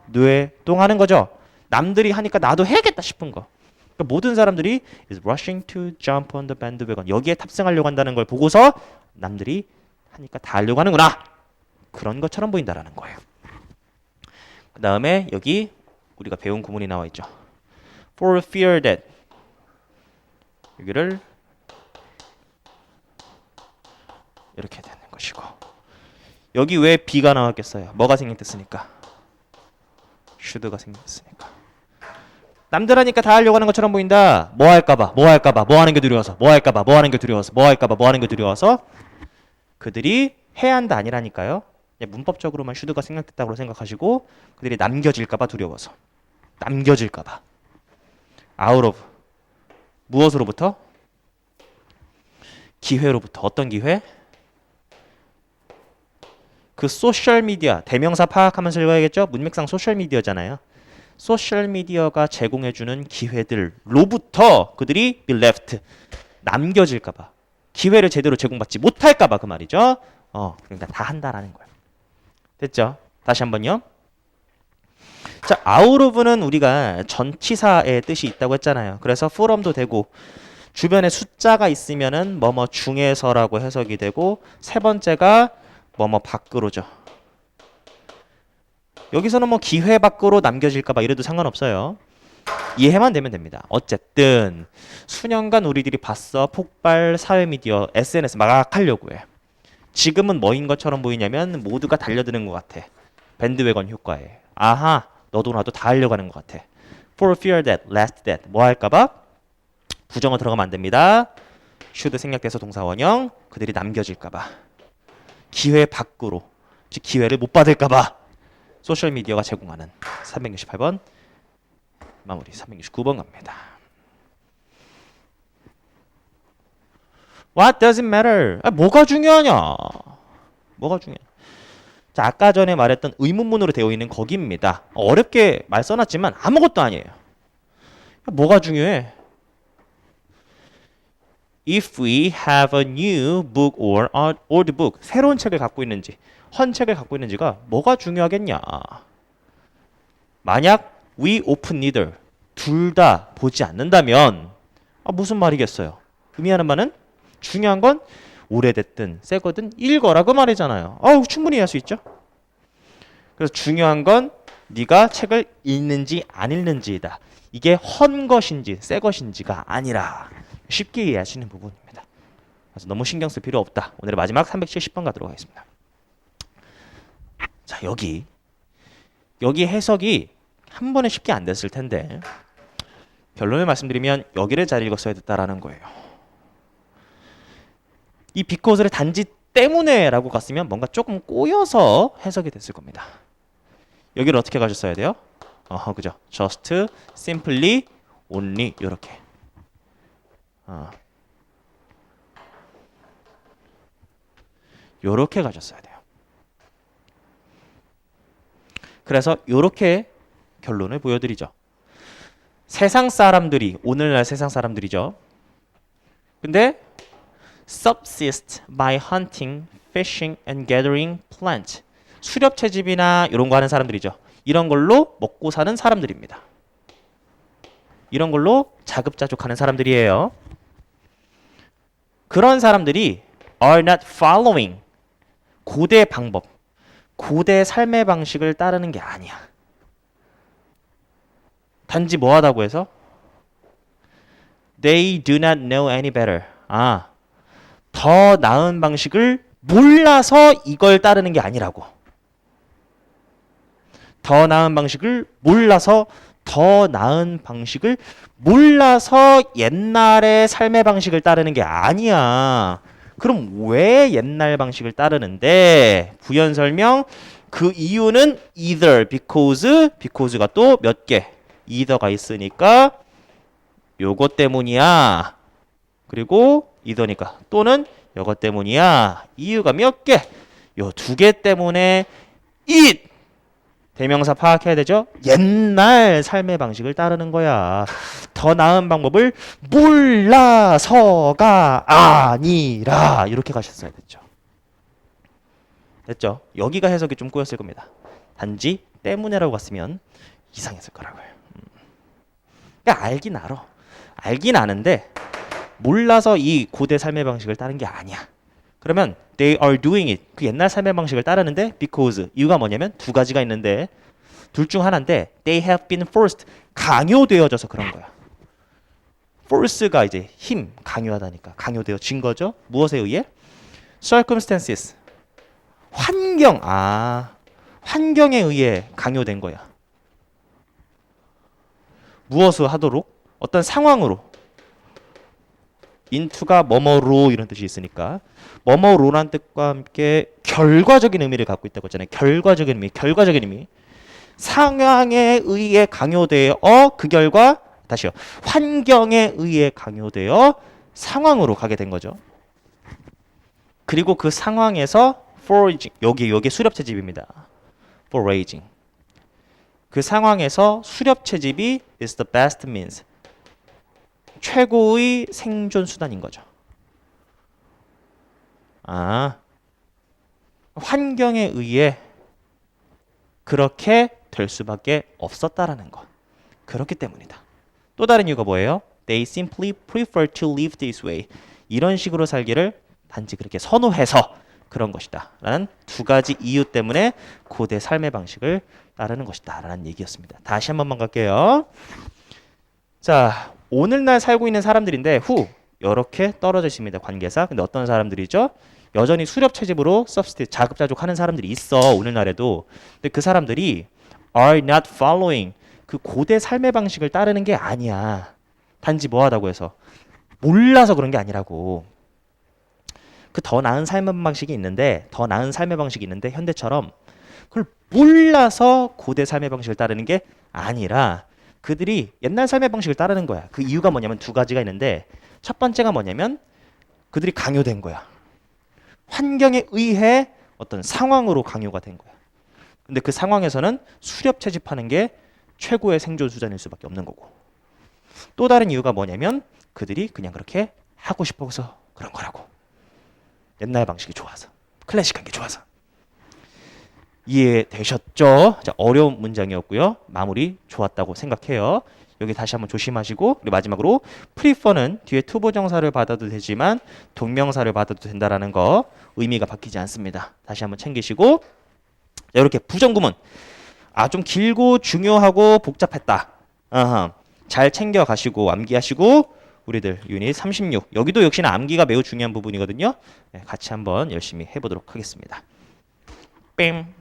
[SPEAKER 1] 부화뇌동하는 거죠. 남들이 하니까 나도 해야겠다 싶은 거. 그러니까 모든 사람들이 is rushing to jump on the bandwagon. 여기에 탑승하려고 한다는 걸 보고서 남들이 하니까 다 하려고 하는구나. 그런 것처럼 보인다라는 거예요. 그 다음에 여기 우리가 배운 구문이 나와 있죠. For fear that. 여기를 이렇게 되는 것이고. 여기 왜 B가 나왔겠어요? 뭐가 생략됐으니까? should가 생략됐으니까. 남들 하니까 다 하려고 하는 것처럼 보인다. 뭐 할까봐, 뭐 할까봐, 뭐 하는 게 두려워서, 뭐 할까봐, 뭐 하는 게 두려워서, 뭐 할까봐, 뭐 하는 게 두려워서 그들이 해야 한다 아니라니까요. 문법적으로만 should가 생략됐다고 생각하시고 그들이 남겨질까봐 두려워서. 남겨질까봐. out of. 무엇으로부터? 기회로부터. 어떤 기회? 그 소셜미디어, 대명사 파악하면서 읽어야겠죠? 문맥상 소셜미디어잖아요. 소셜미디어가 제공해주는 기회들로부터 그들이 be left, 남겨질까봐. 기회를 제대로 제공받지 못할까봐 그 말이죠. 그러니까 다 한다라는 거예요. 됐죠? 다시 한번요. 자, out of는 우리가 전치사의 뜻이 있다고 했잖아요. 그래서 from도 되고 주변에 숫자가 있으면은 뭐뭐 중에서라고 해석이 되고 세 번째가 뭐뭐 밖으로죠. 여기서는 뭐 기회 밖으로 남겨질까봐 이래도 상관없어요. 이해만 되면 됩니다. 어쨌든 수년간 우리들이 봤어. 폭발, 사회미디어, SNS 막 하려고 해. 지금은 뭐인 것처럼 보이냐면 모두가 달려드는 것 같아. 밴드웨건 효과에. 아하, 너도 나도 다 하려고 하는 것 같아. For fear that, lest that. 뭐 할까봐? 부정어 들어가면 안 됩니다. should 생략돼서 동사 원형. 그들이 남겨질까봐. 기회 밖으로. 즉 기회를 못 받을까봐. 소셜미디어가 제공하는 368번 마무리 369번 갑니다. What does it matter? 뭐가 중요하냐? 뭐가 중요해? 자, 아까 전에 말했던 의문문으로 되어 있는 거기입니다. 어렵게 말 써놨지만 아무것도 아니에요. 뭐가 중요해? If we have a new book or an old book, 새로운 책을 갖고 있는지, 헌 책을 갖고 있는지가 뭐가 중요하겠냐? 만약 we open neither, 둘 다 보지 않는다면 무슨 말이겠어요? 의미하는 바는 중요한 건 오래됐든 새거든 읽어라 그 말이잖아요. 충분히 이해할 수 있죠? 그래서 중요한 건 네가 책을 읽는지 안 읽는지이다. 이게 헌 것인지 새 것인지가 아니라 쉽게 이해하시는 부분입니다. 그래서 너무 신경 쓸 필요 없다. 오늘의 마지막 370번 가도록 하겠습니다. 자, 여기 해석이 한 번에 쉽게 안 됐을 텐데 결론을 말씀드리면 여기를 잘 읽었어야 됐다라는 거예요. 이 because를 단지 때문에 라고 갔으면 뭔가 조금 꼬여서 해석이 됐을 겁니다. 여기를 어떻게 가셨어야 돼요? 그죠? just, simply, only 이렇게. 요렇게 가셨어야 돼요. 그래서 요렇게 결론을 보여드리죠. 세상 사람들이, 오늘날 세상 사람들이죠. 근데 subsist by hunting, fishing and gathering plant. 수렵 채집이나 이런 거 하는 사람들이죠. 이런 걸로 먹고 사는 사람들입니다. 이런 걸로 자급자족하는 사람들이에요. 그런 사람들이 are not following 고대 방법, 고대 삶의 방식을 따르는 게 아니야. 단지 뭐 하다고 해서 they do not know any better. 더 나은 방식을 몰라서 이걸 따르는 게 아니라고. 더 나은 방식을 몰라서 옛날의 삶의 방식을 따르는 게 아니야. 그럼 왜 옛날 방식을 따르는데? 부연 설명. 그 이유는 either, because가 또 몇 개? either가 있으니까 요것 때문이야. 그리고 either니까 또는 요것 때문이야. 이유가 몇 개? 요 두 개 때문에 it 대명사 파악해야 되죠? 옛날 삶의 방식을 따르는 거야. 더 나은 방법을 몰라서가 아니라 이렇게 가셨어야 됐죠. 됐죠? 여기가 해석이 좀 꼬였을 겁니다. 단지 때문에라고 갔으면 이상했을 거라고요. 그러니까 알긴 아는데 몰라서 이 고대 삶의 방식을 따른 게 아니야. 그러면 they are doing it. 그 옛날 삶의 방식을 따르는데 because. 이유가 뭐냐면 두 가지가 있는데 둘 중 하나인데 they have been forced. 강요되어져서 그런 거야. force가 이제 힘, 강요하다니까. 강요되어진 거죠. 무엇에 의해? circumstances. 환경에 의해 강요된 거야. 무엇을 하도록? 어떤 상황으로. into가 뭐뭐로 이런 뜻이 있으니까 뭐뭐로란 뜻과 함께 결과적인 의미를 갖고 있다고 했잖아요. 결과적인 의미. 상황에 의해 강요되어 그 결과 다시요. 환경에 의해 강요되어 상황으로 가게 된 거죠. 그리고 그 상황에서 foraging 여기 수렵 채집입니다. foraging. 그 상황에서 수렵 채집이 is the best means. 최고의 생존 수단인 거죠. 환경에 의해 그렇게 될 수밖에 없었다라는 것. 그렇기 때문이다. 또 다른 이유가 뭐예요? They simply prefer to live this way. 이런 식으로 살기를 단지 그렇게 선호해서 그런 것이다. 라는 두 가지 이유 때문에 고대 삶의 방식을 따르는 것이다. 라는 얘기였습니다. 다시 한 번만 갈게요. 자, 오늘날 살고 있는 사람들인데 이렇게 떨어져 있습니다. 관계사. 근데 어떤 사람들이죠? 여전히 수렵 채집으로 substitute 자급자족하는 사람들이 있어. 오늘날에도. 근데 그 사람들이 are not following. 그 고대 삶의 방식을 따르는 게 아니야. 단지 뭐 하다고 해서 몰라서 그런 게 아니라고. 그 더 나은 삶의 방식이 있는데 현대처럼 그걸 몰라서 고대 삶의 방식을 따르는 게 아니라 그들이 옛날 삶의 방식을 따르는 거야. 그 이유가 뭐냐면 두 가지가 있는데 첫 번째가 뭐냐면 그들이 강요된 거야. 환경에 의해 어떤 상황으로 강요가 된 거야. 근데 그 상황에서는 수렵 채집하는 게 최고의 생존 수단일 수밖에 없는 거고. 또 다른 이유가 뭐냐면 그들이 그냥 그렇게 하고 싶어서 그런 거라고. 옛날 방식이 좋아서. 클래식한 게 좋아서. 이해되셨죠? 자, 어려운 문장이었고요. 마무리 좋았다고 생각해요. 여기 다시 한번 조심하시고 그리고 마지막으로 prefer는 뒤에 투부정사를 받아도 되지만 동명사를 받아도 된다라는 거 의미가 바뀌지 않습니다. 다시 한번 챙기시고 자, 이렇게 부정구문 좀 길고 중요하고 복잡했다. 잘 챙겨가시고 암기하시고 우리들 유닛 36 여기도 역시나 암기가 매우 중요한 부분이거든요. 네, 같이 한번 열심히 해보도록 하겠습니다. 뺑